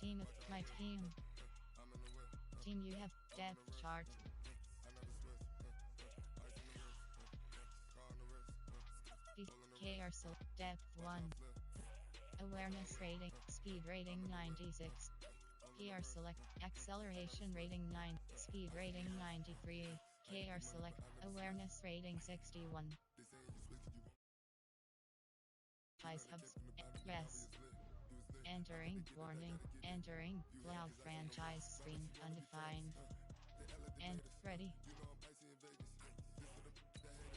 Team, my team. Team, you have depth chart. KR select depth 1. Awareness rating, speed rating 96. PR select, acceleration rating 9, speed rating 93. KR select, awareness rating 61. Eyes hubs, yes. Entering, warning, entering, cloud franchise screen, undefined. And, ready.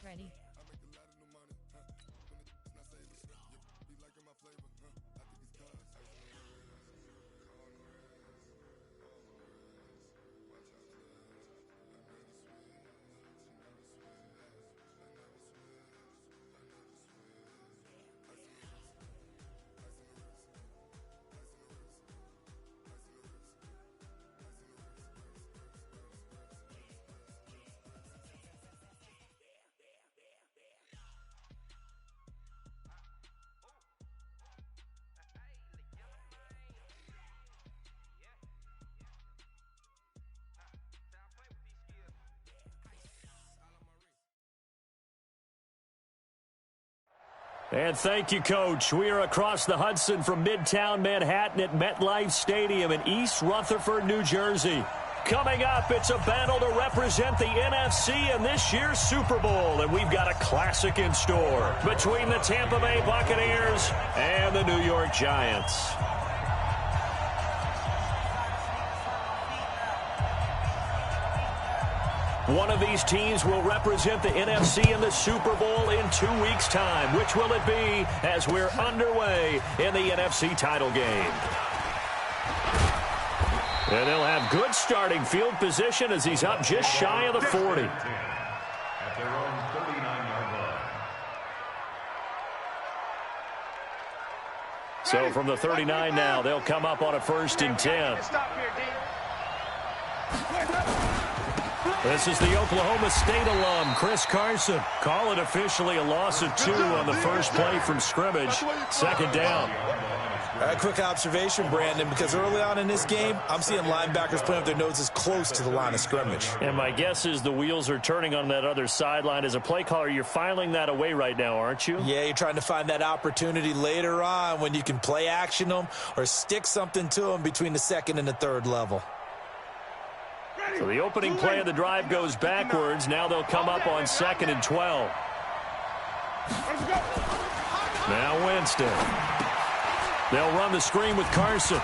Ready. And thank you, Coach. We are across the Hudson from Midtown Manhattan at MetLife Stadium in East Rutherford, New Jersey. Coming up, it's a battle to represent the NFC in this year's Super Bowl, and we've got a classic in store between the Tampa Bay Buccaneers and the New York Giants. One of these teams will represent the NFC in the Super Bowl in 2 weeks' time. Which will it be as we're underway in the NFC title game? And they'll have good starting field position as he's up just shy of the 40. At their own 39-yard line. So from the 39 now, they'll come up on a 1st and 10. This is the Oklahoma State alum, Chris Carson. Call it officially a loss of 2 on the first play from scrimmage. 2nd down. A quick observation, Brandon, because early on in this game, I'm seeing linebackers putting up their noses close to the line of scrimmage. And my guess is the wheels are turning on that other sideline. As a play caller, you're filing that away right now, aren't you? Yeah, you're trying to find that opportunity later on when you can play action them or stick something to them between the 2nd and the 3rd level. So the opening play of the drive goes backwards. Now they'll come up on 2nd and 12. Now Winston. They'll run the screen with Carson.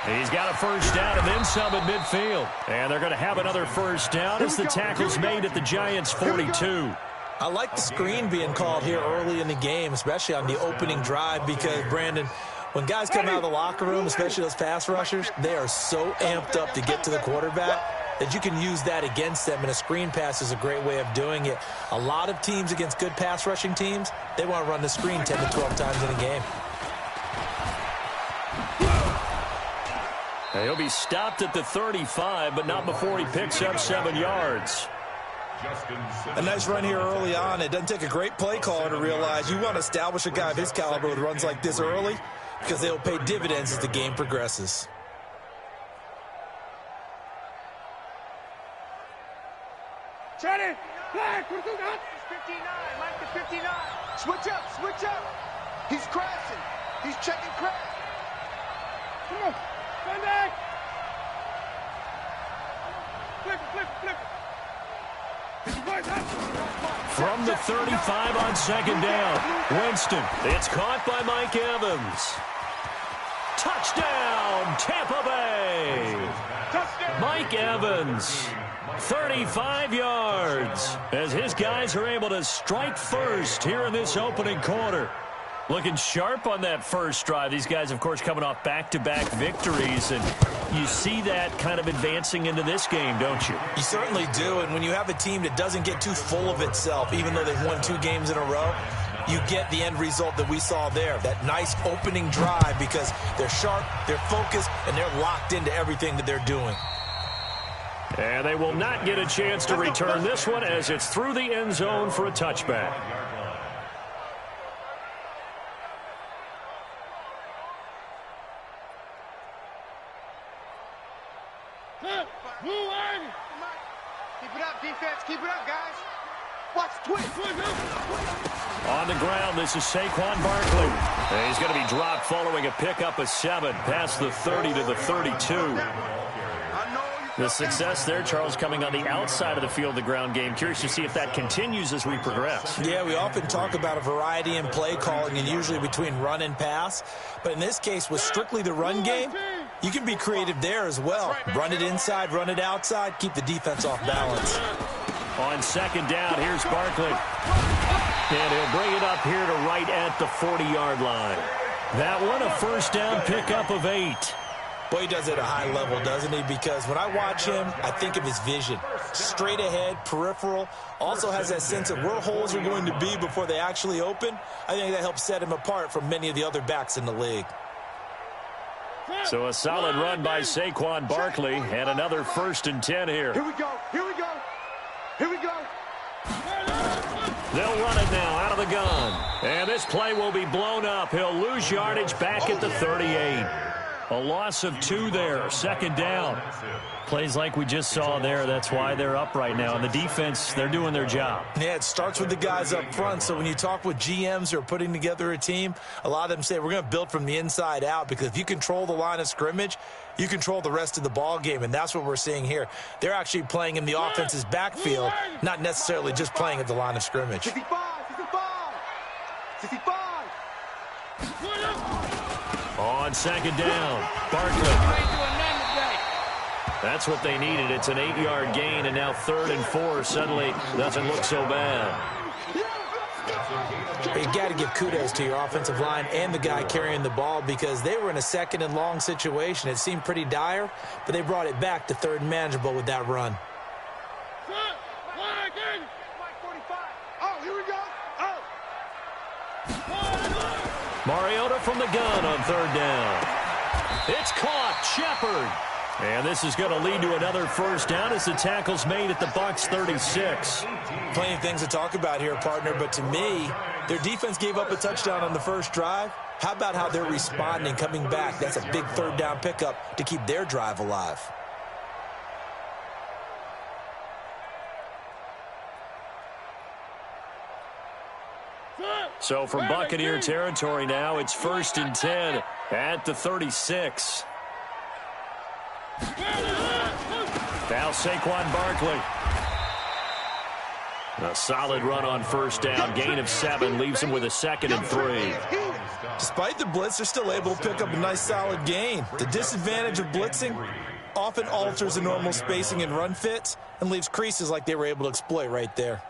He's got a 1st down and then some at midfield. And they're going to have another 1st down as the tackle's made at the Giants' 42. I like the screen being called here early in the game, especially on the opening drive, because, Brandon, when guys come out of the locker room, especially those pass rushers, they are so amped up to get to the quarterback that you can use that against them, and a screen pass is a great way of doing it. A lot of teams against good pass rushing teams, they want to run the screen 10 to 12 times in a game. He'll be stopped at the 35, but not before he picks up 7 yards. A nice run here early on. It doesn't take a great play caller to realize you want to establish a guy of his caliber with runs like this early, because they'll pay dividends as the game progresses. Shannon, flag, what do you got? 59, Mike the 59. Switch up, switch up. He's crashing. He's checking crash. Come on, stand back. Flip, flip, flip. From the 35 on 2nd down, Winston. It's caught by Mike Evans. Touchdown, Tampa Bay. Touchdown. Mike Evans, 35 yards, as his guys are able to strike first here in this opening quarter. Looking sharp on that first drive. These guys, of course, coming off back-to-back victories, and you see that kind of advancing into this game, don't you? You certainly do, and when you have a team that doesn't get too full of itself, even though they've won 2 games in a row, you get the end result that we saw there, that nice opening drive, because they're sharp, they're focused, and they're locked into everything that they're doing. And they will not get a chance to return this one as it's through the end zone for a touchback. Keep it up, defense. Keep it up, guys. Watch twist. On the ground, this is Saquon Barkley. And he's going to be dropped following a pickup of 7 past the 30 to the 32. The success there, Charles, coming on the outside of the field, the ground game. Curious to see if that continues as we progress. Yeah, we often talk about a variety in play calling and usually between run and pass. But in this case, with strictly the run game, you can be creative there as well. Run it inside, run it outside, keep the defense off balance. On second down, here's Barkley. And he'll bring it up here to right at the 40-yard line. That one, a first down pickup of 8. Boy, he does it at a high level, doesn't he? Because when I watch him, I think of his vision. Straight ahead, peripheral. Also has that sense of where holes are going to be before they actually open. I think that helps set him apart from many of the other backs in the league. So a solid run by Saquon Barkley and another 1st and 10 here. Here we go. Here we go. Here we go. They'll run it now out of the gun. And this play will be blown up. He'll lose yardage back at the 38. A loss of 2 there, 2nd down. Plays like we just saw there, that's why they're up right now. And the defense, they're doing their job. Yeah, it starts with the guys up front. So when you talk with GMs who are putting together a team, a lot of them say we're going to build from the inside out, because if you control the line of scrimmage, you control the rest of the ball game, and that's what we're seeing here. They're actually playing in the offense's backfield, not necessarily just playing at the line of scrimmage. 65, 65, 65. On second down, Barkley. That's what they needed. It's an 8-yard gain, and now 3rd and 4 suddenly doesn't look so bad. You got to give kudos to your offensive line and the guy carrying the ball, because they were in a 2nd and long situation. It seemed pretty dire, but they brought it back to 3rd and manageable with that run. Oh, here we go. Oh. Mariota from the gun on 3rd down. It's caught. Shepard. And this is going to lead to another first down as the tackle's made at the Bucs 36. Plenty of things to talk about here, partner, but to me, their defense gave up a touchdown on the first drive. How about how they're responding, coming back? That's a big 3rd down pickup to keep their drive alive. So from Buccaneer territory now, it's 1st and 10 at the 36. Now Saquon Barkley. A solid run on first down. Gain of 7 leaves him with a 2nd and 3. Despite the blitz, they're still able to pick up a nice solid gain. The disadvantage of blitzing often alters the normal spacing and run fits and leaves creases like they were able to exploit right there.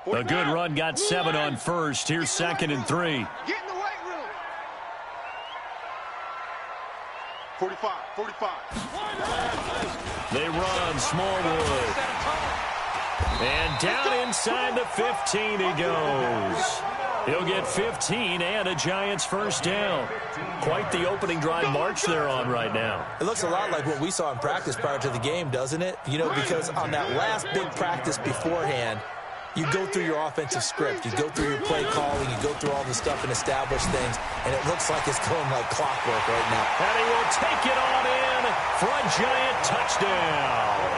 A good run got 7 on first. Here's 2nd and 3. Get in the weight room. 45, 45. They run Smallwood. And down inside the 15 he goes. He'll get 15 and a Giants first down. Quite the opening drive march they're on right now. It looks a lot like what we saw in practice prior to the game, doesn't it? You know, because on that last big practice beforehand, you go through your offensive script. You go through your play calling. You go through all the stuff and establish things. And it looks like it's going like clockwork right now. And he will take it on in for a Giant touchdown.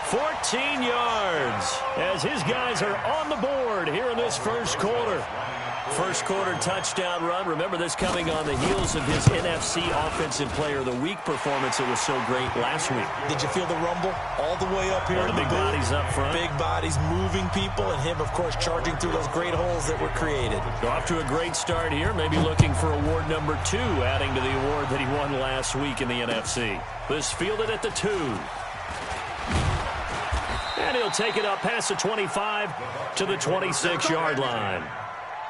14 yards as his guys are on the board here in this first quarter. First quarter touchdown run. Remember this coming on the heels of his NFC Offensive Player of the Week performance. It was so great last week. Did you feel the rumble all the way up here? The big bodies up front. Big bodies moving people, and him, of course, charging through those great holes that were created. So off to a great start here. Maybe looking for award number 2, adding to the award that he won last week in the NFC. This fielded at the 2. And he'll take it up past the 25 to the 26-yard line.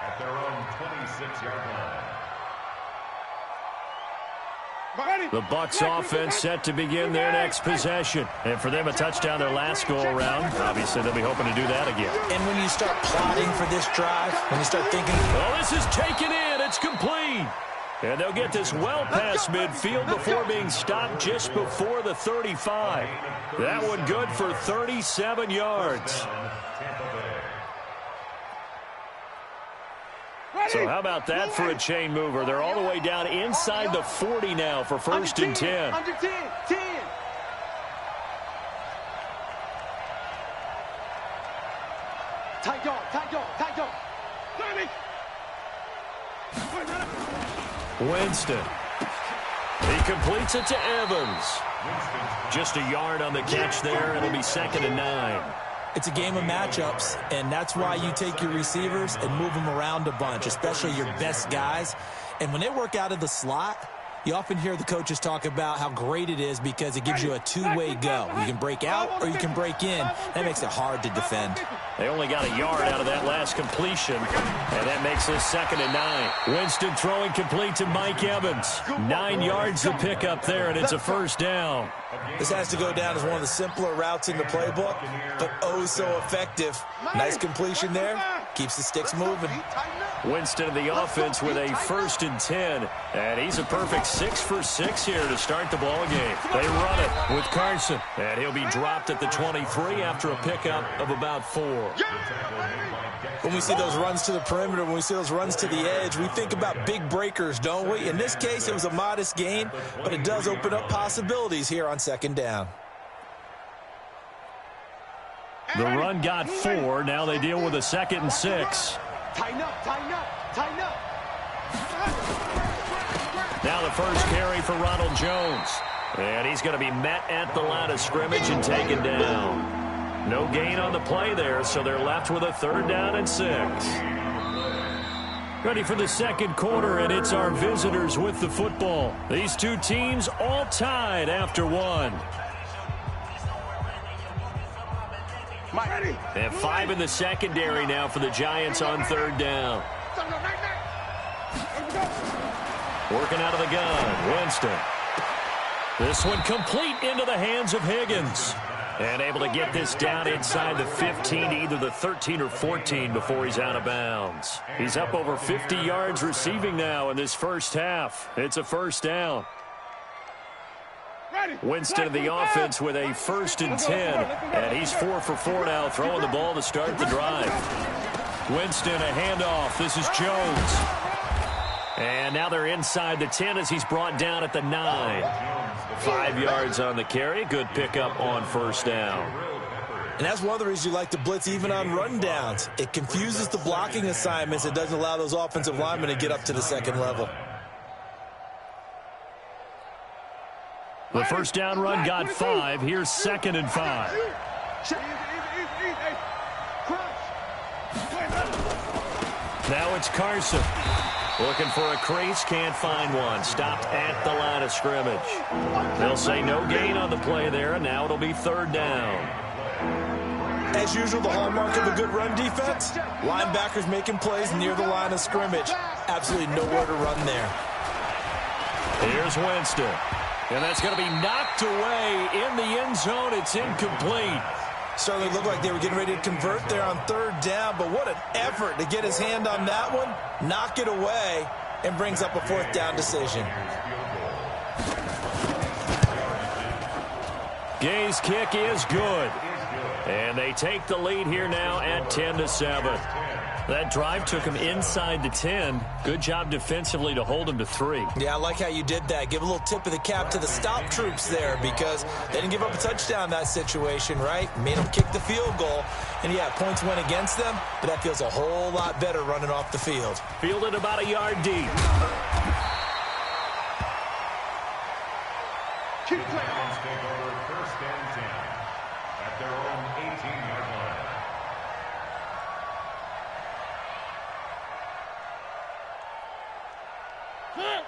At their own 26-yard line. The Bucs offense set to begin their next possession. And for them, a touchdown their last go-around. Obviously, they'll be hoping to do that again. And when you start plotting for this drive, when you start thinking, well, this is taken in. It's complete. And they'll get this well past midfield before being stopped just before the 35. That one good for 37 yards. So how about that for a chain mover? They're all the way down inside the 40 now for first and 10. Under 10. 10. Tight dog. Tight dog. Tight dog. Winston. He completes it to Evans. Just a yard on the catch there. It'll be second and 9. It's a game of matchups, and that's why you take your receivers and move them around a bunch, especially your best guys. And when they work out of the slot, you often hear the coaches talk about how great it is because it gives you a two-way go. You can break out or you can break in. That makes it hard to defend. They only got a yard out of that last completion, and that makes this second and 9. Winston throwing complete to Mike Evans. 9 yards to pick up there, and it's a first down. This has to go down as one of the simpler routes in the playbook, but oh so effective. Nice completion there. Keeps the sticks moving. Winston of the offense with a first and 10, and he's a perfect 6 for 6 here to start the ball game. They run it with Carson, and he'll be dropped at the 23 after a pickup of about 4. When we see those runs to the perimeter, when we see those runs to the edge, we think about big breakers, don't we? In this case, it was a modest gain, but it does open up possibilities here on second down. The run got 4. Now they deal with a second and 6. Tighten up, tighten up, tighten up. Now the first carry for Ronald Jones. And he's going to be met at the line of scrimmage and taken down. No gain on the play there, so they're left with a third down and 6. Ready for the second quarter, and it's our visitors with the football. These two teams all tied after 1. They have 5 in the secondary now for the Giants on third down. Working out of the gun, Winston. This one complete into the hands of Higgins. And able to get this down inside the 15, either the 13 or 14 before he's out of bounds. He's up over 50 yards receiving now in this first half. It's a first down. Winston of the offense with a first and 10. And he's 4 for 4 now, throwing the ball to start the drive. Winston, a handoff. This is Jones. And now they're inside the 10 as he's brought down at the 9. 5 yards on the carry. Good pickup on first down. And that's one of the reasons you like to blitz even on rundowns. It confuses the blocking assignments. It doesn't allow those offensive linemen to get up to the second level. The first down run got 5. Here's second and 5. Now it's Carson. Looking for a crease, can't find one. Stopped at the line of scrimmage. They'll say no gain on the play there, and now it'll be third down. As usual, the hallmark of a good run defense, linebackers making plays near the line of scrimmage. Absolutely nowhere to run there. Here's Winston. And that's going to be knocked away in the end zone. It's incomplete. Certainly looked like they were getting ready to convert there on third down, but what an effort to get his hand on that one, knock it away, and brings up a fourth down decision. Gay's kick is good. And they take the lead here now at 10-7. That drive took him inside the 10. Good job defensively to hold him to 3. Yeah, I like how you did that. Give a little tip of the cap to the stop troops there because they didn't give up a touchdown in that situation, right? Made them kick the field goal. And, yeah, points went against them, but that feels a whole lot better running off the field. Fielded about a yard deep. Take over first and 10 at their own 18-yard line.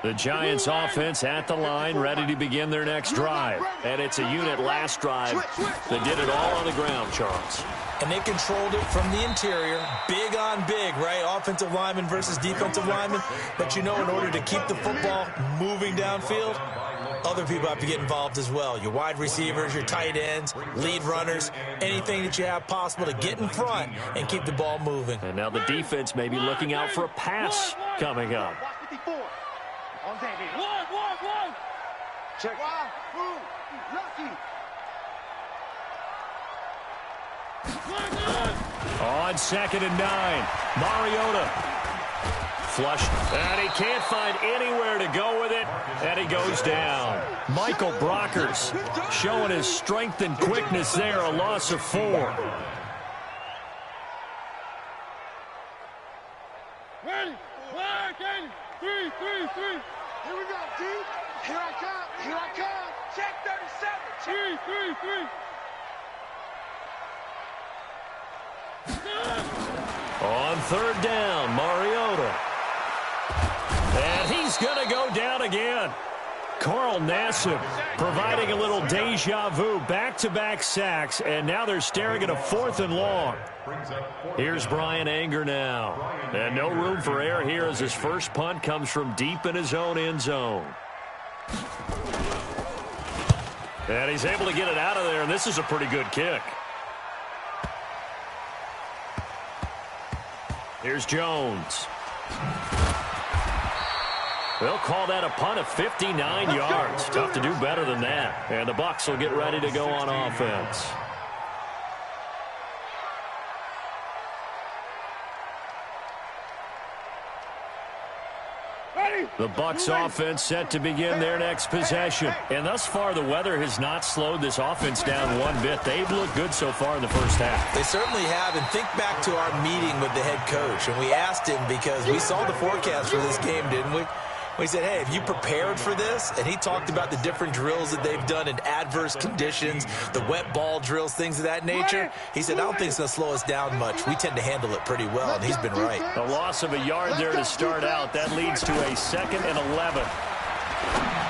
The Giants offense at the line, ready to begin their next drive. And it's a unit last drive that did it all on the ground, Charles. And they controlled it from the interior, big on big, right? Offensive lineman versus defensive lineman. But, you know, in order to keep the football moving downfield, other people have to get involved as well. Your wide receivers, your tight ends, lead runners, anything that you have possible to get in front and keep the ball moving. And now the defense may be looking out for a pass coming up. Check. Lucky. On second and 9, Mariota. flush, and he can't find anywhere to go with it, and he goes down. Michael Brockers showing his strength and quickness there, a loss of 4. Ready? 3. Here we go, D. Here I come. Check 37. 3. On 3rd down, Mariota. And he's going to go down again. Carl Nassib providing a little deja vu, back-to-back sacks, and now they're staring at a 4th and long. Here's Brian Anger now. And no room for error here as his first punt comes from deep in his own end zone. And he's able to get it out of there, and this is a pretty good kick. Here's Jones. They'll call that a punt of 59 yards. Tough to do better than that. And the Bucs will get ready to go on offense. The Bucs offense set to begin their next possession. And thus far, the weather has not slowed this offense down one bit. They've looked good so far in the first half. They certainly have. And think back to our meeting with the head coach. And we asked him because we saw the forecast for this game, didn't we? We said, hey, have you prepared for this? And he talked about the different drills that they've done in adverse conditions, the wet ball drills, things of that nature. He said, I don't think it's going to slow us down much. We tend to handle it pretty well, and he's been right. A loss of a yard there to start out. That leads to a 2nd and 11.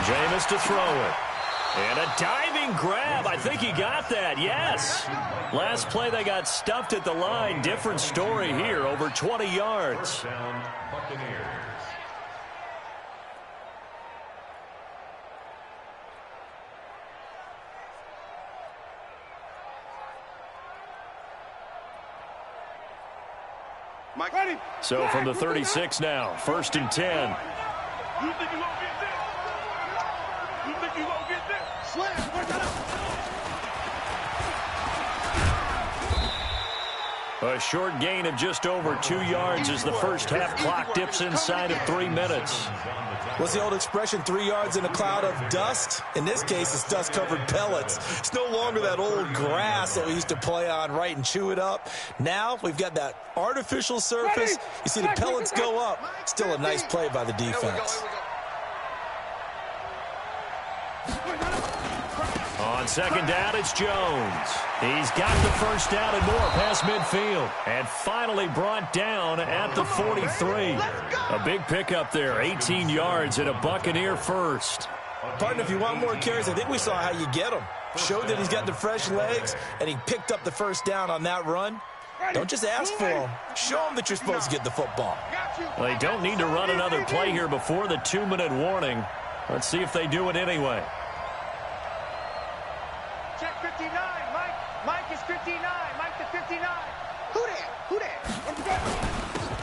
Jameis to throw it. And a diving grab. I think he got that. Yes. Last play, they got stuffed at the line. Different story here. Over 20 yards. So from the 36 now, 1st and 10. You think you won't get this? You think you won't get this? Slam, work it up. A short gain of just over 2 yards as the first half clock dips inside of 3 minutes. What's the old expression, 3 yards in a cloud of dust? In this case, it's dust-covered pellets. It's no longer that old grass that we used to play on, right, and chew it up. Now we've got that artificial surface. You see the pellets go up. Still a nice play by the defense. On 2nd down, it's Jones. He's got the first down and more past midfield. And finally brought down at the 43. A big pickup there, 18 yards and a Buccaneer first. Partner, if you want more carries, I think we saw how you get him. Showed that he's got the fresh legs, and he picked up the first down on that run. Don't just ask for him. Show him that you're supposed to get the football. Well, they don't need to run another play here before the 2-minute warning. Let's see if they do it anyway. Check 59. Mike is 59. Mike to 59. Who that?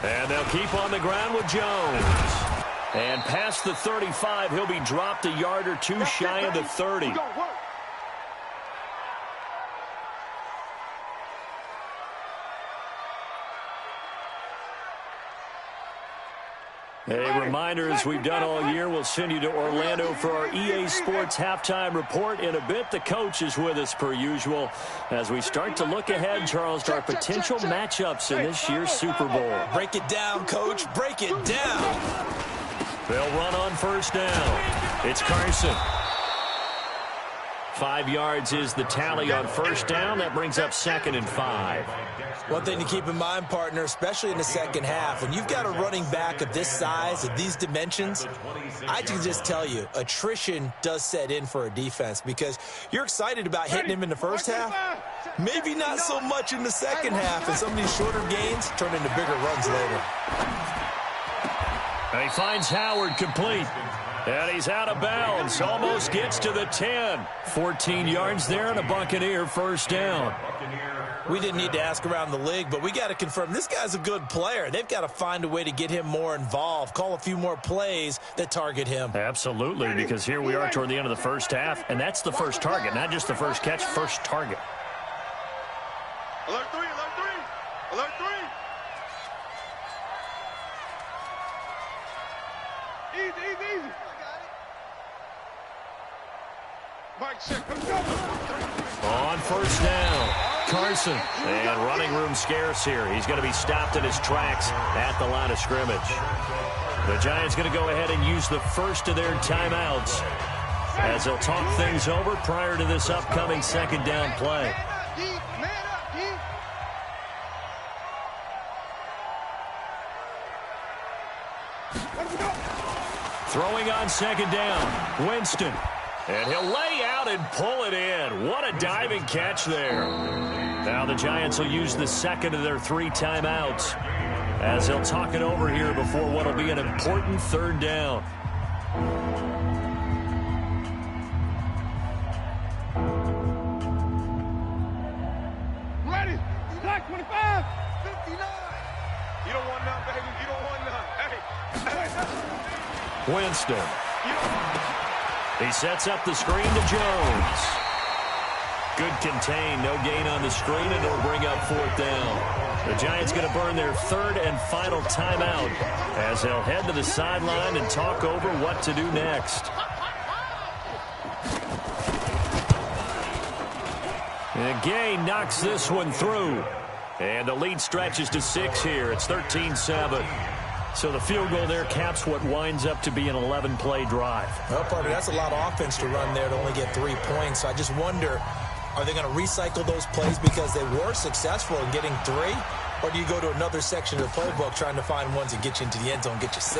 And they'll keep on the ground with Jones. And past the 35, he'll be dropped a yard or two shy of the 30. A reminder, as we've done all year, we'll send you to Orlando for our EA Sports Halftime Report. In a bit, the coach is with us per usual as we start to look ahead, Charles, to our potential matchups in this year's Super Bowl. Break it down, Coach. Break it down. They'll run on first down. It's Carson. 5 yards is the tally on first down. That brings up 2nd and 5. One thing to keep in mind, partner, especially in the second half, when you've got a running back of this size, of these dimensions, I can just tell you, attrition does set in for a defense because you're excited about hitting him in the first half. Maybe not so much in the second half, and some of these shorter gains turn into bigger runs later. And he finds Howard complete. And he's out of bounds. Almost gets to the 10. 14 yards there and a Buccaneer first down. We didn't need to ask around the league, but we got to confirm this guy's a good player. They've got to find a way to get him more involved, call a few more plays that target him. Absolutely, because here we are toward the end of the first half, and that's the first target, not just the first catch, first target. Alert 3, alert 3, alert 3. Easy. Mike, check. Let's go. On first down, Carson. And running room scarce here. He's going to be stopped in his tracks at the line of scrimmage. The Giants going to go ahead and use the first of their timeouts as they'll talk things over prior to this upcoming second down play. Throwing on second down, Winston. And he'll lay out and pull it in. What a diving catch there. Now the Giants will use the second of their 3 timeouts as they'll talk it over here before what will be an important third down. Ready. Black 25. 59. You don't want none, baby. You don't want none. Hey. Winston. He sets up the screen to Jones. Good contain, no gain on the screen, and it'll bring up 4th down. The Giants going to burn their 3rd and final timeout as they'll head to the sideline and talk over what to do next. And Gay knocks this one through. And the lead stretches to 6 here. It's 13-7. So the field goal there caps what winds up to be an 11-play drive. Well, partner, that's a lot of offense to run there to only get 3 points. So I just wonder, are they going to recycle those plays because they were successful in getting 3? Or do you go to another section of the playbook trying to find ones that get you into the end zone, get you 6?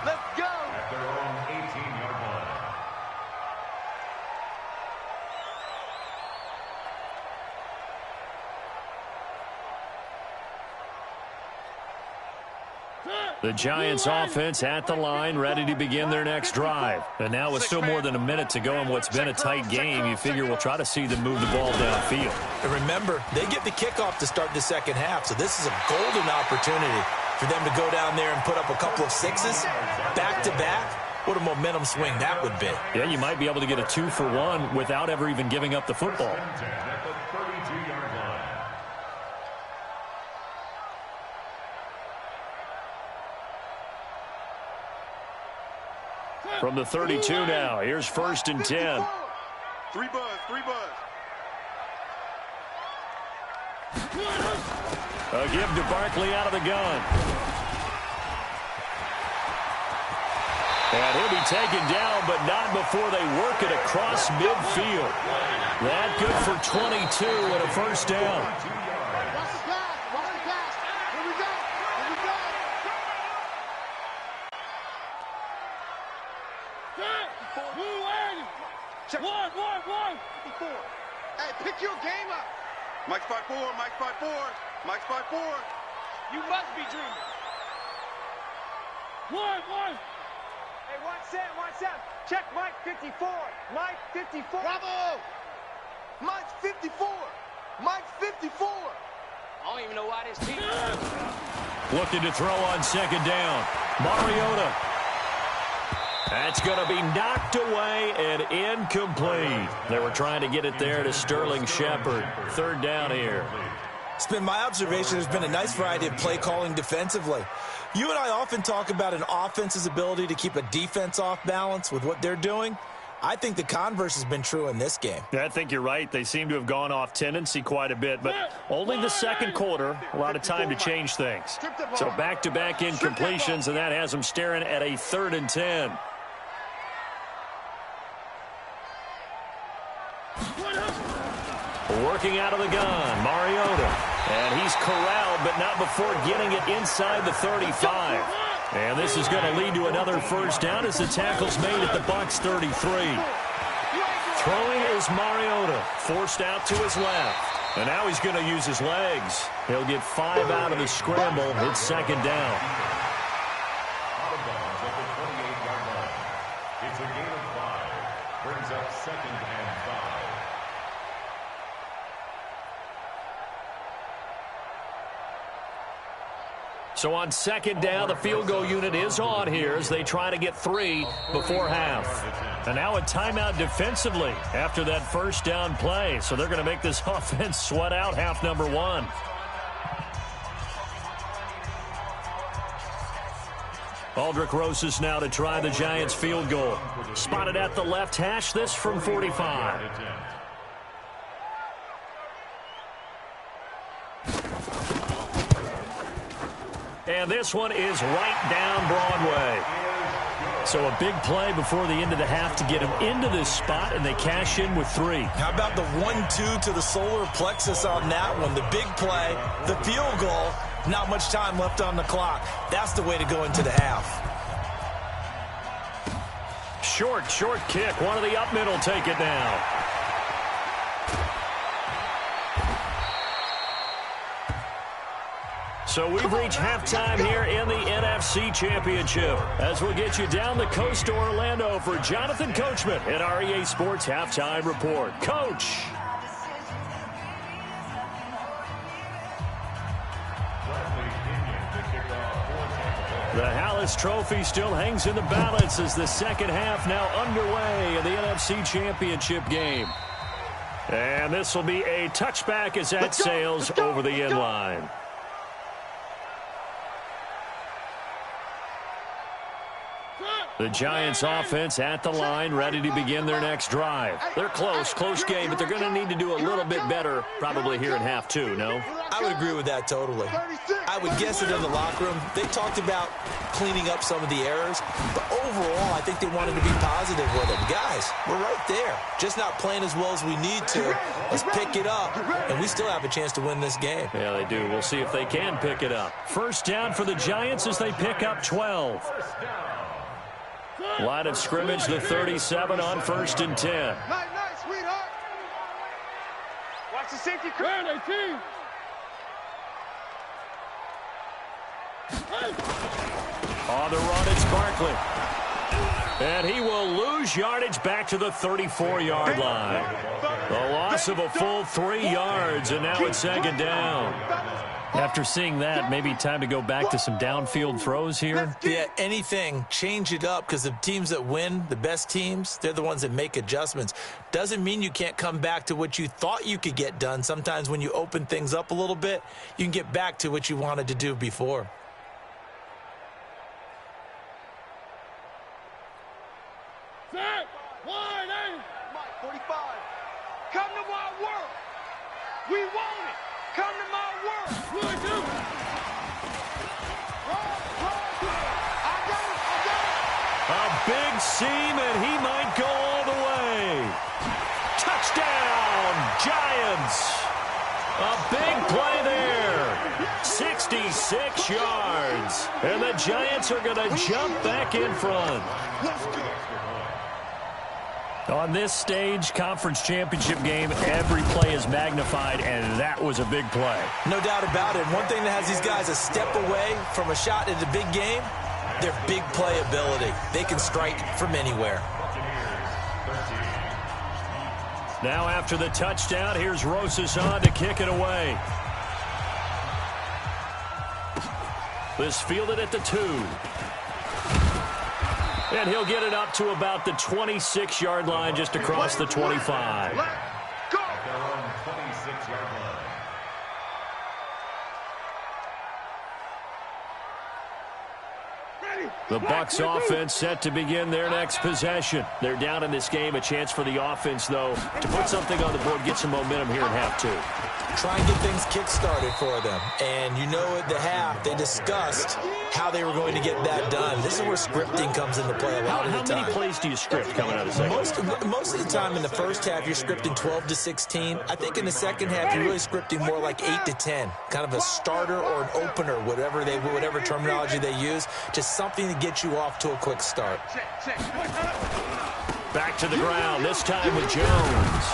Let's go. At their own 18-yard line. The Giants offense at the line, ready to begin their next drive. And now with still more than a minute to go in what's been a tight game, you figure we'll try to see them move the ball downfield. And remember, they get the kickoff to start the second half, so this is a golden opportunity for them to go down there and put up a couple of 6s back-to-back. What a momentum swing that would be. Yeah, you might be able to get a 2-for-1 without ever even giving up the football. At the 32-yard line. From the 32 now, here's 1st and 10. 3 buzz. A give to Barkley out of the gun. And he'll be taken down, but not before they work it across midfield. That good for 22 and a 1st down. Watch the pass. Here we go. Check. One. 54. Hey, pick your game up. Mike's 5'4". You must be dreaming. One. Hey, watch Sam. Check Mike 54. Bravo. Mike's 54. I don't even know why this team. Looking to throw on second down. Mariota. That's going to be knocked away and incomplete. They were trying to get it there to Sterling Shepard. 3rd down here. It's been my observation there's been a nice variety of play calling defensively. You and I often talk about an offense's ability to keep a defense off balance with what they're doing. I think the converse has been true in this game. Yeah, I think you're right. They seem to have gone off tendency quite a bit, but only the second quarter, a lot of time to change things. So back-to-back incompletions, and that has them staring at a 3rd and 10. Working out of the gun, Mariota. And he's corralled, but not before getting it inside the 35. And this is going to lead to another 1st down as the tackle's made at the Bucs 33. Throwing is Mariota, forced out to his left. And now he's going to use his legs. He'll get 5 out of the scramble. It's 2nd down. Out of bounds at the 28-yard line. It's a gain of 5. Brings up 2nd and 5. So on second down, the field goal unit is on here as they try to get 3 before half. And now a timeout defensively after that first down play. So they're going to make this offense sweat out half number 1. Aldrich Rosas now to try the Giants field goal. Spotted at the left hash, this from 45. And this one is right down Broadway. So a big play before the end of the half to get him into this spot, and they cash in with 3. How about the 1-2 to the solar plexus on that one? The big play, the field goal, not much time left on the clock. That's the way to go into the half. Short kick. One of the up middle take it now. So we've reached halftime here in the NFC Championship. As we'll get you down the coast to Orlando for Jonathan Coachman at our EA Sports Halftime Report. Coach. The Hallis Trophy still hangs in the balance as the second half now underway in the NFC Championship game. And this will be a touchback as that sails over the end line. The Giants offense at the line, ready to begin their next drive. They're close game, but they're going to need to do a little bit better probably here in half 2, no? I would agree with that totally. I would guess that in the locker room, they talked about cleaning up some of the errors, but overall, I think they wanted to be positive with them. Guys, we're right there. Just not playing as well as we need to. Let's pick it up, and we still have a chance to win this game. Yeah, they do. We'll see if they can pick it up. First down for the Giants as they pick up 12. Line of scrimmage, the 37 on 1st and 10. Nice, sweetheart. Watch the safety crowd, 18. On the run, it's Barkley. And he will lose yardage back to the 34-yard line. The loss of a full 3 yards, and now it's second down. After seeing that, maybe time to go back to some downfield throws here. Yeah, anything. Change it up because the teams that win, the best teams, they're the ones that make adjustments. Doesn't mean you can't come back to what you thought you could get done. Sometimes when you open things up a little bit, you can get back to what you wanted to do before. Set, wide aim. Mike, 45. Come to my world. We want it. Come to my world. What do? A big seam, and he might go all the way. Touchdown, Giants. A big play there. 66 yards. And the Giants are going to jump back in front. Let's go. On this stage, conference championship game, every play is magnified, and that was a big play. No doubt about it. One thing that has these guys a step away from a shot at the big game, their big play ability. They can strike from anywhere. Now after the touchdown, here's Rosas on to kick it away. This fielded at the 2. And he'll get it up to about the 26-yard line just across the 25. Go! Their own 26-yard line. The Bucs offense set to begin their next possession. They're down in this game. A chance for the offense, though, to put something on the board, get some momentum here in half 2. Try and get things kick-started for them. And you know at the half, they discussed how they were going to get that done. This is where scripting comes into play a lot of the time. How many plays do you script coming out of the second? Most of the time in the first half, you're scripting 12 to 16. I think in the second half, you're really scripting more like 8 to 10. Kind of a starter or an opener, whatever terminology they use. Just something to get you off to a quick start. Back to the ground, this time with Jones.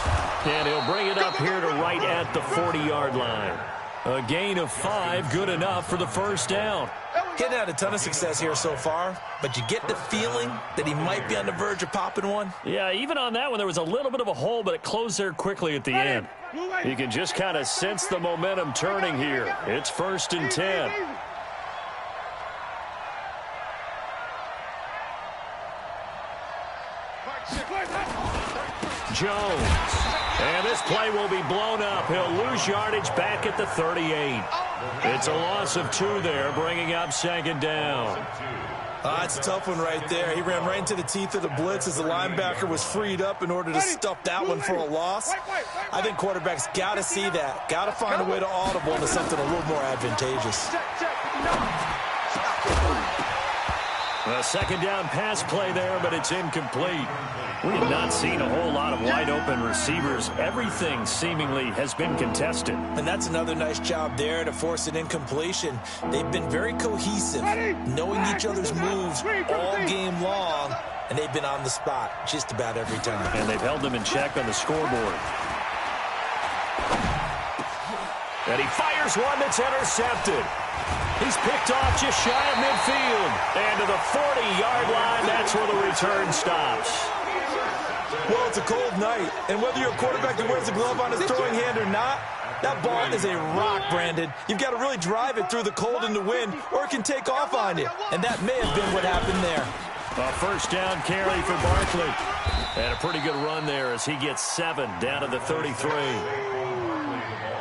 And he'll bring it up here to right at the 40-yard line. A gain of 5, good enough for the first down. Getting had a ton of success here so far, but you get the feeling that he might be on the verge of popping one. Yeah, even on that one, there was a little bit of a hole, but it closed there quickly at the end. You can just kind of sense the momentum turning here. It's 1st and 10. Jones. And this play will be blown up. He'll lose yardage back at the 38. It's a loss of 2 there, bringing up second down. It's a tough one right there. He ran right into the teeth of the blitz as the linebacker was freed up in order to stuff that one for a loss. I think quarterbacks got to see that. Got to find a way to audible into something a little more advantageous. A second down pass play there, but it's incomplete. We have not seen a whole lot of wide-open receivers. Everything seemingly has been contested. And that's another nice job there to force an incompletion. They've been very cohesive, knowing each other's moves all game long, and they've been on the spot just about every time. And they've held them in check on the scoreboard. And he fires one that's intercepted. He's picked off just shy of midfield. And to the 40-yard line, that's where the return stops. Well, it's a cold night, and whether you're a quarterback that wears a glove on his throwing hand or not, that ball is a rock, Brandon. You've got to really drive it through the cold and the wind, or it can take off on you. And that may have been what happened there. A first down carry for Barkley. And a pretty good run there as he gets 7 down to the 33.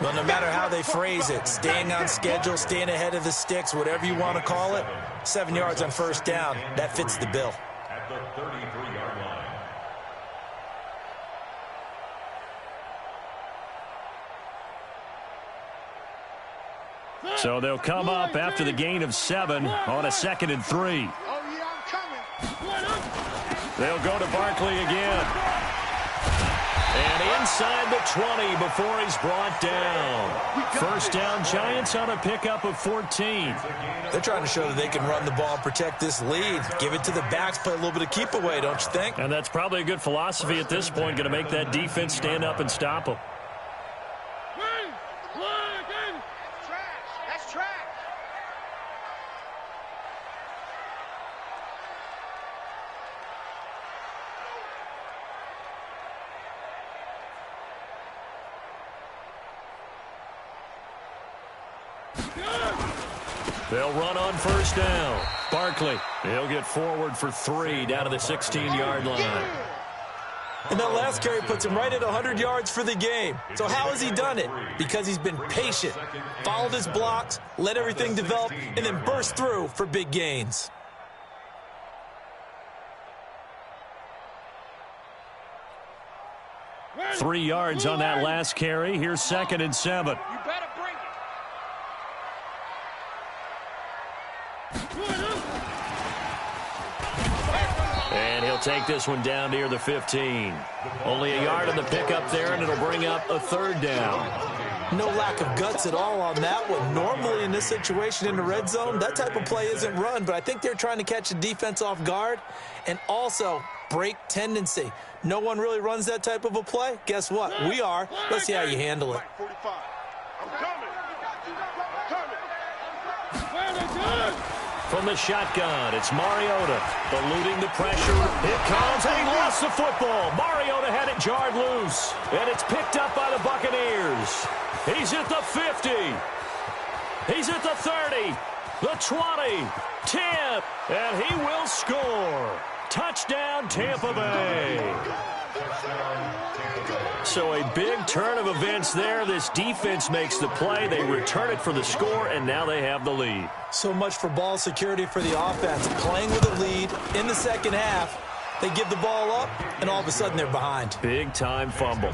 Well, no matter how they phrase it, staying on schedule, staying ahead of the sticks, whatever you want to call it, 7 yards on first down, that fits the bill. At the 33-yard line. So they'll come up after the gain of 7 on a 2nd and 3. Oh, yeah, I'm coming. They'll go to Barkley again. And inside the 20 before he's brought down. First down, Giants on a pickup of 14. They're trying to show that they can run the ball and protect this lead. Give it to the backs, play a little bit of keep away, don't you think? And that's probably a good philosophy at this point, going to make that defense stand up and stop them. That's trash. They'll run on first down. Barkley, he'll get forward for 3 down to the 16-yard line. And that last carry puts him right at 100 yards for the game. So how has he done it? Because he's been patient, followed his blocks, let everything develop, and then burst through for big gains. Three yards on that last carry. Here's 2nd and 7. You better bring it. And he'll take this one down near the 15. Only a yard on the pickup there, and it'll bring up a 3rd down. No lack of guts at all on that one. Normally in this situation in the red zone, that type of play isn't run, but I think they're trying to catch the defense off guard and also break tendency. No one really runs that type of a play. Guess what? We are. Let's see how you handle it. 45. I'm coming. From the shotgun, it's Mariota eluding the pressure. It comes, and he lost the football. Mariota had it jarred loose, and it's picked up by the Buccaneers. He's at the 50. He's at the 30, the 20, 10, and he will score. Touchdown, Tampa Bay. So a big turn of events there. This defense makes the play. They return it for the score, and now they have the lead. So much for ball security for the offense. Playing with a lead in the second half. They give the ball up, and all of a sudden they're behind. Big-time fumble.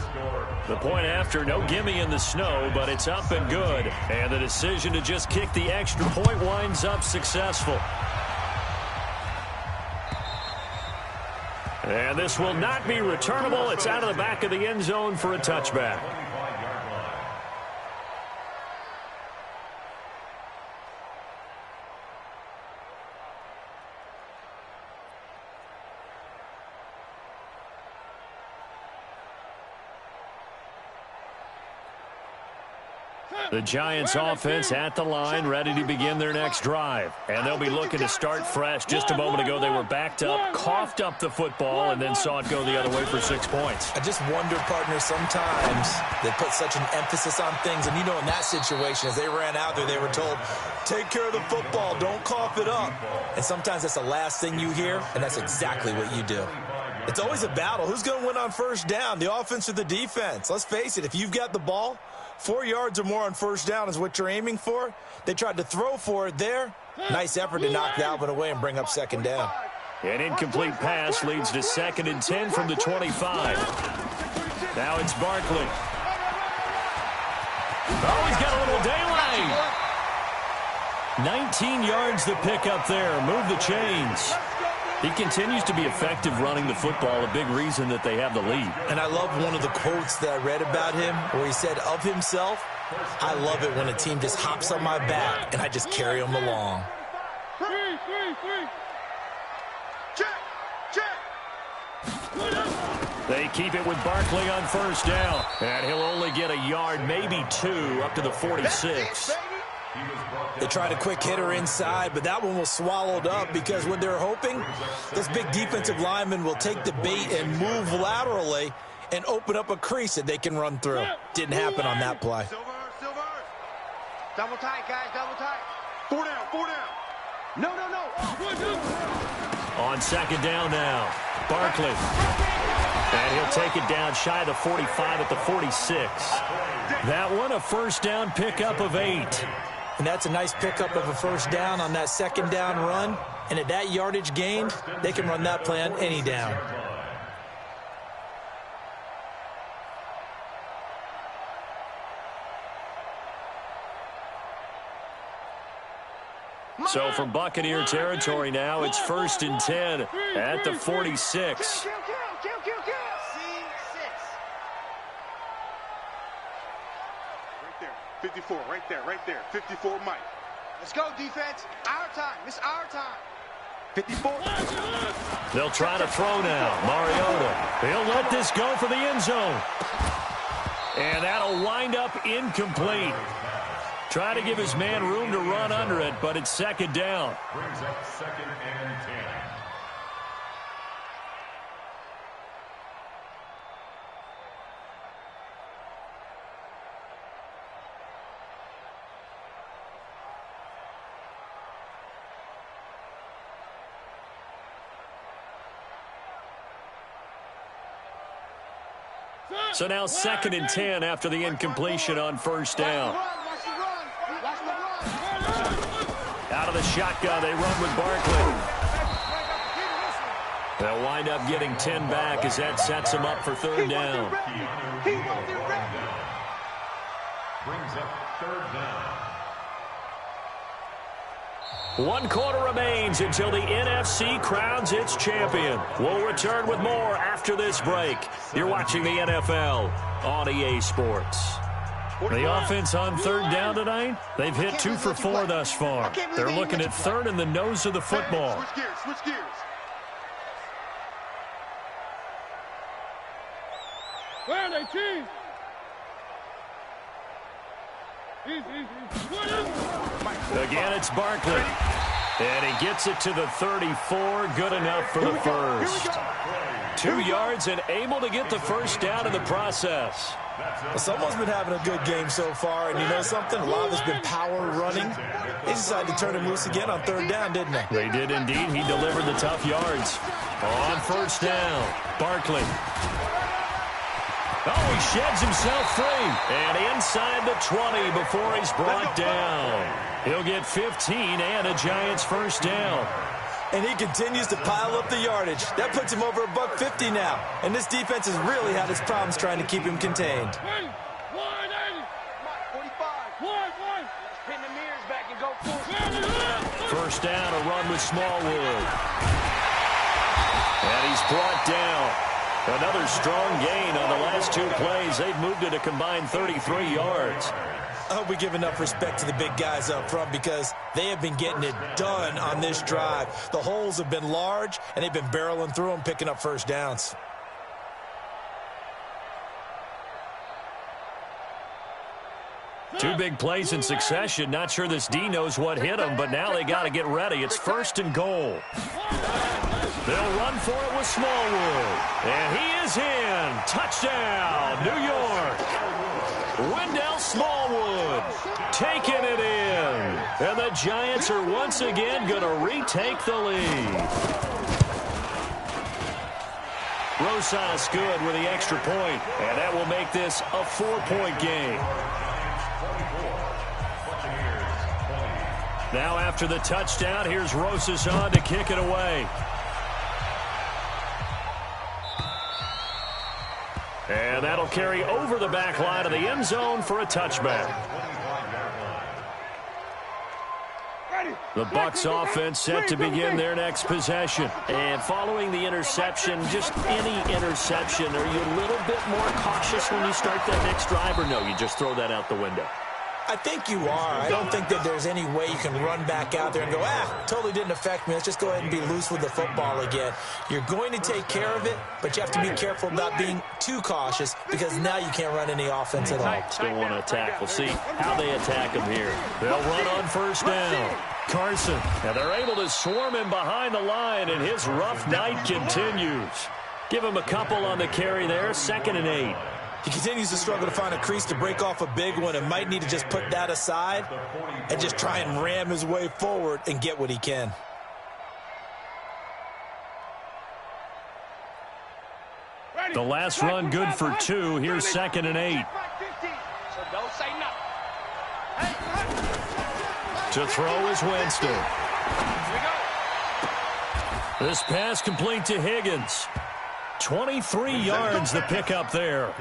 The point after, no gimme in the snow, but it's up and good. And the decision to just kick the extra point winds up successful. And this will not be returnable. It's out of the back of the end zone for a touchback. The Giants offense at the line, ready to begin their next drive. And they'll be looking to start fresh. Just a moment ago, they were backed up, coughed up the football, and then saw it go the other way for 6 points. I just wonder, partner, sometimes they put such an emphasis on things. And, you know, in that situation, as they ran out there, they were told, take care of the football, don't cough it up. And sometimes that's the last thing you hear, and that's exactly what you do. It's always a battle. Who's going to win on first down, the offense or the defense? Let's face it, if you've got the ball, 4 yards or more on first down is what you're aiming for. They tried to throw for it there. Nice effort to knock that one away and bring up second down. An incomplete pass leads to 2nd and 10 from the 25. Now it's Barkley. Oh, he's got a little daylight. 19 yards the pickup there. Move the chains. He continues to be effective running the football, a big reason that they have the lead. And I love one of the quotes that I read about him where he said of himself, I love it when a team just hops on my back and I just carry them along. They keep it with Barkley on first down. And he'll only get a yard, maybe 2, up to the 46. They tried a quick hitter inside, but that one was swallowed up because what they're hoping, this big defensive lineman will take the bait and move laterally and open up a crease that they can run through. Didn't happen on that play. Silver. Double tight, guys, double tight. 4 down. No. On second down now, Barkley. And he'll take it down shy of the 45 at the 46. That one, a first down pickup of 8. And that's a nice pickup of a first down on that second down run. And at that yardage gained, they can run that play on any down. So from Buccaneer territory now, it's 1st and 10 at the 46. Kill. C6. 54, right there. 54, Mike. Let's go, defense. Our time. It's our time. 54. They'll try to throw now. Mariota. He'll let this go for the end zone. And that'll wind up incomplete. Try to give his man room to run under it, but it's second down. Brings up 2nd and 10. So now 2nd and 10 after the incompletion on first down. Out of the shotgun, they run with Barkley. They'll wind up getting 10 back as that sets them up for third down. Brings up 3rd down. 1 quarter remains until the NFC crowns its champion. We'll return with more after this break. You're watching the NFL on EA Sports. The offense on third down tonight, they've hit 2 for 4 thus far. They're looking at third in the nose of the football. Switch gears. Where are they, team? Again, it's Barkley. And he gets it to the 34. Good enough for the first. 2 yards and able to get the first down in the process. Well, someone's been having a good game so far, and you know something? A lot of it's been power running. They decided to turn him loose again on third down, didn't they? They did indeed. He delivered the tough yards. On first down, Barkley. Oh, he sheds himself free. And inside the 20 before he's brought down. He'll get 15 and a Giants first down. And he continues to pile up the yardage. That puts him over $150 now. And this defense has really had its problems trying to keep him contained. 45. Pin the mirrors back and go full. First down, a run with Smallwood. And he's brought down. Another strong gain on the last 2 plays. They've moved it a combined 33 yards. I hope we give enough respect to the big guys up front because they have been getting it done on this drive. The holes have been large, and they've been barreling through them, picking up first downs. Two big plays in succession. Not sure this D knows what hit him, but now they got to get ready. It's 1st and goal. They'll run for it with Smallwood. And he is in. Touchdown, New York. Wendell Smallwood taking it in. And the Giants are once again going to retake the lead. Rosas good with the extra point, and that will make this a 4-point game. Now after the touchdown, here's Rosas on to kick it away. And that'll carry over the back line of the end zone for a touchback. The Bucs offense set to begin their next possession. And following the interception, just any interception, are you a little bit more cautious when you start that next drive, or no, you just throw that out the window? I think you are. I don't think that there's any way you can run back out there and go, totally didn't affect me. Let's just go ahead and be loose with the football again. You're going to take care of it, but you have to be careful about being too cautious because now you can't run any offense at all. Still want to attack. We'll see how they attack him here. They'll run on first down. Carson, and they're able to swarm him behind the line, and his rough night continues. Give him a couple on the carry there, 2nd and 8. He continues to struggle to find a crease to break off a big one and might need to just put that aside and just try and ram his way forward and get what he can. The last run good for 2. Here's 2nd and 8. To throw is Winston. This pass complete to Higgins. 23 yards the pickup there.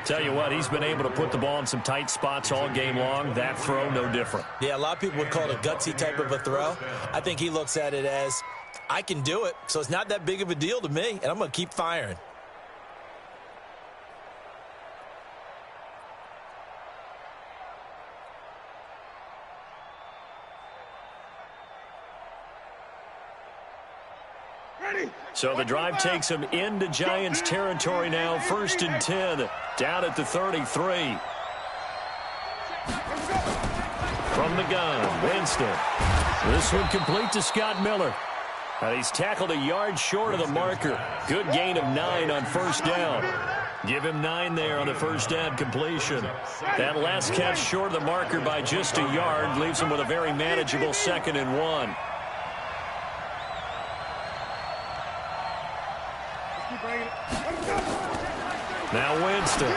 Tell you what, he's been able to put the ball in some tight spots all game long. That throw, no different. Yeah, a lot of people would call it a gutsy type of a throw. I think he looks at it as, I can do it, so it's not that big of a deal to me, and I'm going to keep firing. So the drive takes him into Giants territory now. 1st and 10, down at the 33. From the gun, Winston. This one complete to Scott Miller. And he's tackled a yard short of the marker. Good gain of 9 on first down. Give him 9 there on the first down completion. That last catch short of the marker by just a yard leaves him with a very manageable 2nd and 1. Now Winston.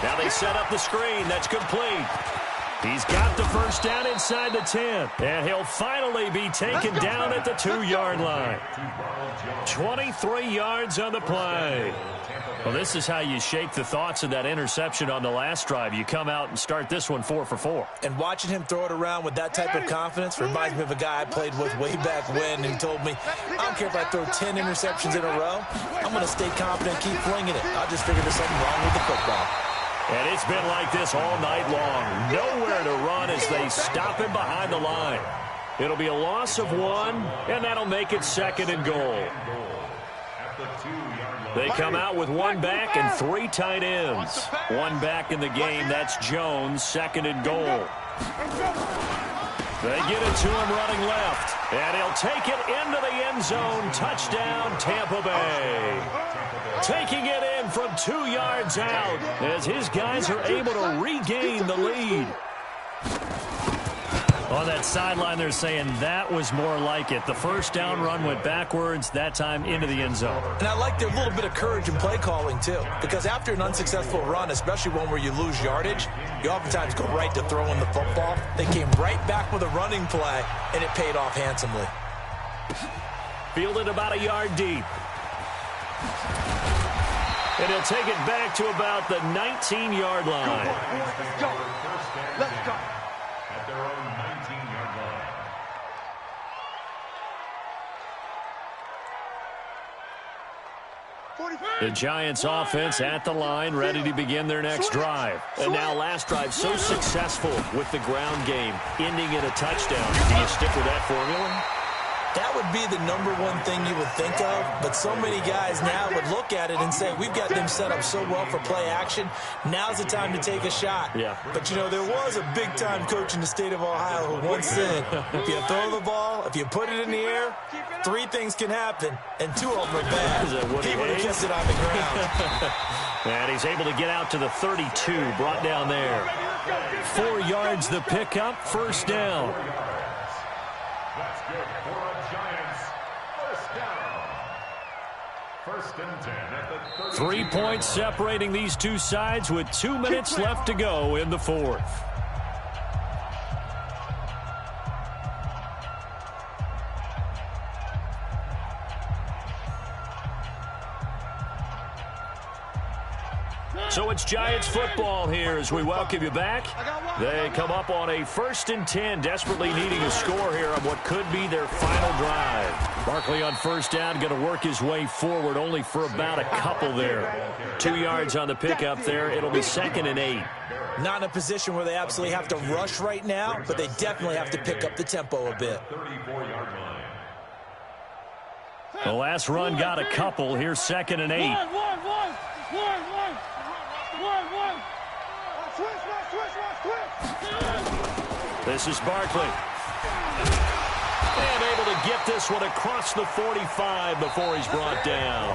Now they set up the screen. That's complete. He's got the first down inside the 10. And he'll finally be taken down at the 2-yard line. 23 yards on the play. Well, this is how you shake the thoughts of that interception on the last drive. You come out and start this one 4 for 4. And watching him throw it around with that type of confidence reminds me of a guy I played with way back when who told me, I don't care if I throw 10 interceptions in a row. I'm going to stay confident and keep flinging it. I just figured there's something wrong with the football. And it's been like this all night long. Nowhere to run as they stop him behind the line. It'll be a loss of 1, and that'll make it 2nd and goal. They come out with 1 back and 3 tight ends. 1 back in the game, that's Jones, 2nd and goal. They get it to him running left, and he'll take it into the end zone. Touchdown, Tampa Bay. Taking it in from 2 yards out as his guys are able to regain the lead. On that sideline, they're saying that was more like it. The first down run went backwards, that time into the end zone. And I like their little bit of courage in play calling, too. Because after an unsuccessful run, especially one where you lose yardage, you oftentimes go right to throwing the football. They came right back with a running play, and it paid off handsomely. Fielded about a yard deep. And he'll take it back to about the 19-yard line. Go. Let's go. At their own 19-yard line. The Giants offense at the line, ready to begin their next drive. And now last drive so successful with the ground game, ending in a touchdown. Do you stick with that formula? That would be the number one thing you would think of, but so many guys now would look at it and say, we've got them set up so well for play action, now's the time to take a shot. Yeah. But, you know, there was a big-time coach in the state of Ohio who once said, if you throw the ball, if you put it in the air, 3 things can happen, and 2 of them are bad. He would have kept it on the ground. And he's able to get out to the 32, brought down there. 4 yards the pickup, first down. First and 10 at the 3 points separating these two sides with 2 minutes left to go in the fourth. So it's Giants football here as we welcome you back. They come up on a 1st and 10, desperately needing a score here on what could be their final drive. Barkley on first down, going to work his way forward, only for about a couple there. 2 yards on the pickup there. It'll be 2nd and 8. Not in a position where they absolutely have to rush right now, but they definitely have to pick up the tempo a bit. 34-yard line. The last run got a couple. Here's 2nd and 8. This is Barkley. And able to get this one across the 45 before he's brought down.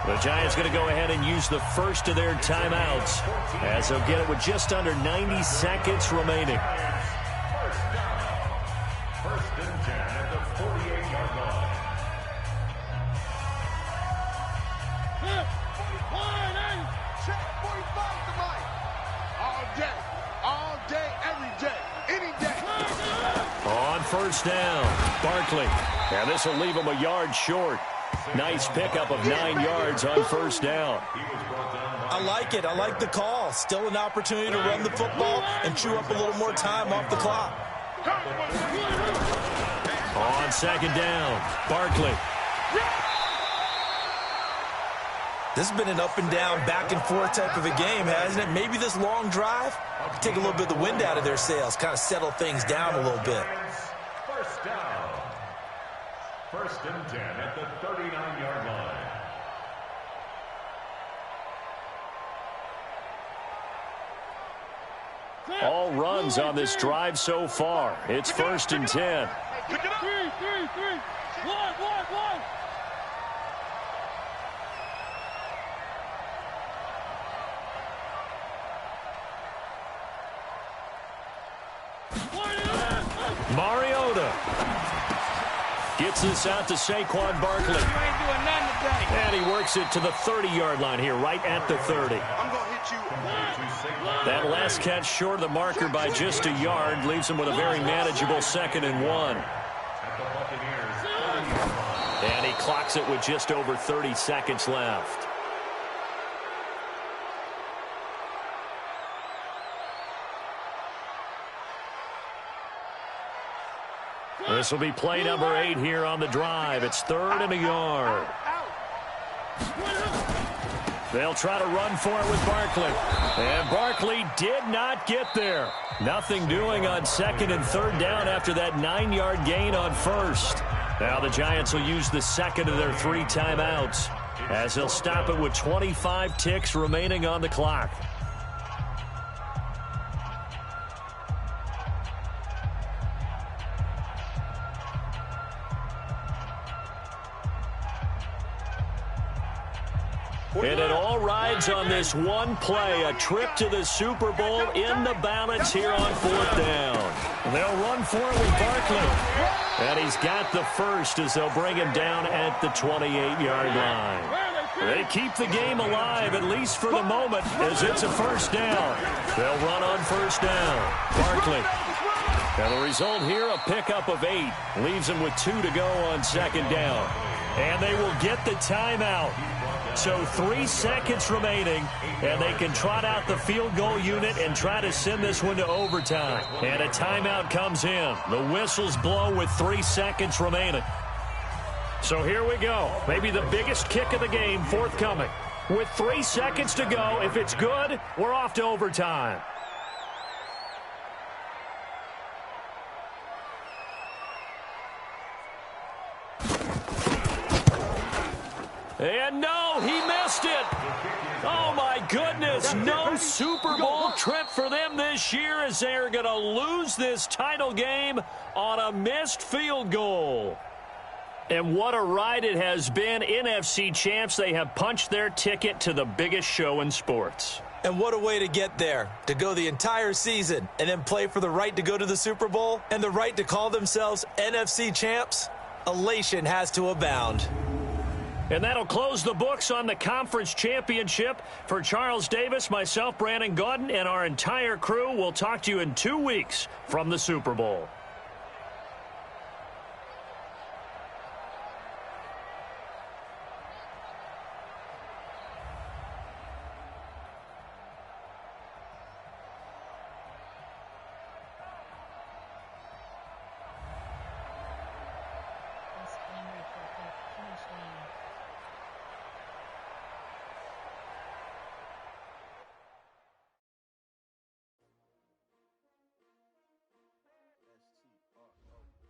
The Giants going to go ahead and use the first of their timeouts as they'll get it with just under 90 seconds remaining. First and 10 at the 48-yard line. All day, every day, any day. On first down, Barkley. And this will leave him a yard short. Nice pickup of 9 yards on first down. I like it. I like the call. Still an opportunity to run the football and chew up a little more time off the clock. On 2nd down, Barkley. This has been an up and down, back and forth type of a game, hasn't it? Maybe this long drive could take a little bit of the wind out of their sails, kind of settle things down a little bit. First down. First and 10 at the 39-yard line. All runs on this drive so far. It's 1st and 10. Pick it up. 3, 1. Mariota gets this out to Saquon Barkley. You ain't doing nothing today. And he works it to the 30-yard line here, right at the 30. I'm going to hit you. That last catch short of the marker by just a yard leaves him with a very manageable 2nd and 1. And he clocks it with just over 30 seconds left. This will be play number 8 here on the drive. It's 3rd and a yard. They'll try to run for it with Barkley. And Barkley did not get there. Nothing doing on 2nd and 3rd down after that 9-yard gain on first. Now the Giants will use the 2nd of their 3 timeouts as they'll stop it with 25 ticks remaining on the clock. And it all rides on this one play, a trip to the Super Bowl in the balance here on 4th down. They'll run for it with Barkley. And he's got the first as they'll bring him down at the 28-yard line. They keep the game alive, at least for the moment, as it's a 1st down. They'll run on 1st down. Barkley. And the result here, a pickup of 8. Leaves him with 2 to go on 2nd down. And they will get the timeout. So 3 seconds remaining, and they can trot out the field goal unit and try to send this one to overtime. And a timeout comes in. The whistles blow with 3 seconds remaining. So here we go. Maybe the biggest kick of the game forthcoming. With 3 seconds to go, if it's good, we're off to overtime. And no, he missed it. Oh, my goodness. No Super Bowl trip for them this year as they're going to lose this title game on a missed field goal. And what a ride it has been. NFC champs, they have punched their ticket to the biggest show in sports. And what a way to get there, to go the entire season and then play for the right to go to the Super Bowl and the right to call themselves NFC champs. Elation has to abound. And that'll close the books on the conference championship. For Charles Davis, myself, Brandon Gaudin, and our entire crew, we'll talk to you in 2 weeks from the Super Bowl.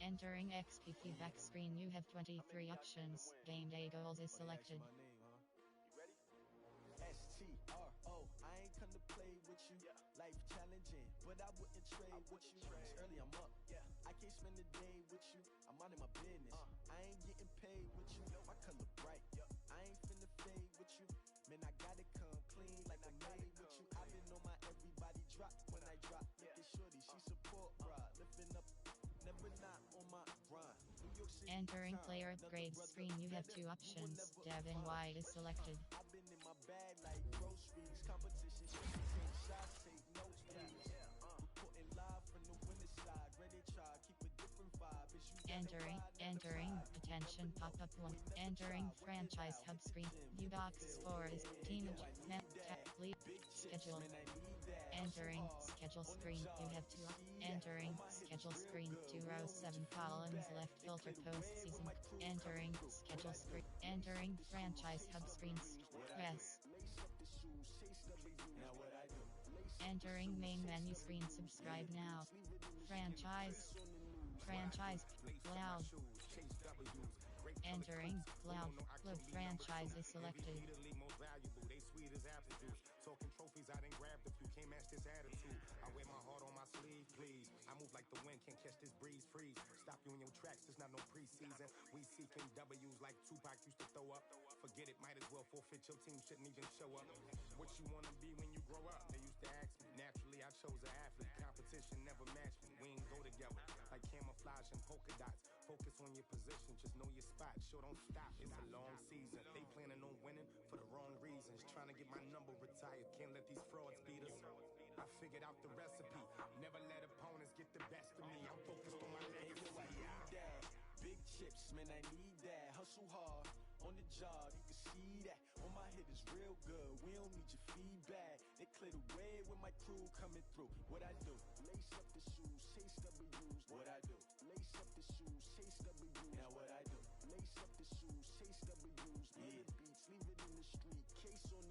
Entering XPP back screen, you have 23 options. Game day goals is selected. S-T-R-O, I ain't come to play with you. Life challenging, but I wouldn't trade with you. It's early, I'm up. I can't spend the day with you. I'm out of my business. I ain't getting paid with you. My color bright. I ain't finna fade with you. Man, I gotta come clean like I made with you. I've been on my everybody drop when I drop. Look at shorty, she support rod. Lifting up, never not on my grind. Entering player upgrade screen, you have 2 options. Devin White is selected. I've been in my bag like groceries. Competition, take shots, take notes, please. Reporting live from the winning side. Ready try, keep a different vibe. Entering, attention pop-up 1. Entering franchise hub screen. U-Box score is team lead schedule. Entering schedule screen, you have 2. Entering schedule screen, 2 rows 7 columns left filter postseason. Entering schedule screen. Entering franchise hub screen. Press. Entering main menu screen, subscribe now. Franchise cloud. Entering cloud club franchise is selected. Talking trophies, I didn't grab the few, can't match this attitude. I wear my heart on my sleeve, please. I move like the wind, can't catch this breeze, freeze. Stop you in your tracks, there's not no preseason. We seeking W's like Tupac used to throw up. Forget it, might as well forfeit, your team shouldn't even show up. What you wanna be when you grow up? They used to ask me. Naturally, I chose an athlete. Competition never matched me. We ain't go together like camouflage and polka dots. Focus on your position, just know your spot. Sure, don't stop, it's a long season. They planning on winning for the wrong reasons. Trying to get my number retired, can't let these frauds beat us. I figured out the recipe. Never let opponents get the best of me. I'm focused on my legacy. I need that. Big chips, man, I need that. Hustle hard on the job, you can see that. On my hit is real good. We don't need your feedback. They clear the way when my crew coming through. What I do? Lace up the shoes, chase W's. What I do? Lace up the shoes, chase W's. Now what I do? Lace up the shoes, chase W's. Yeah, beats, leave it in the street. Case on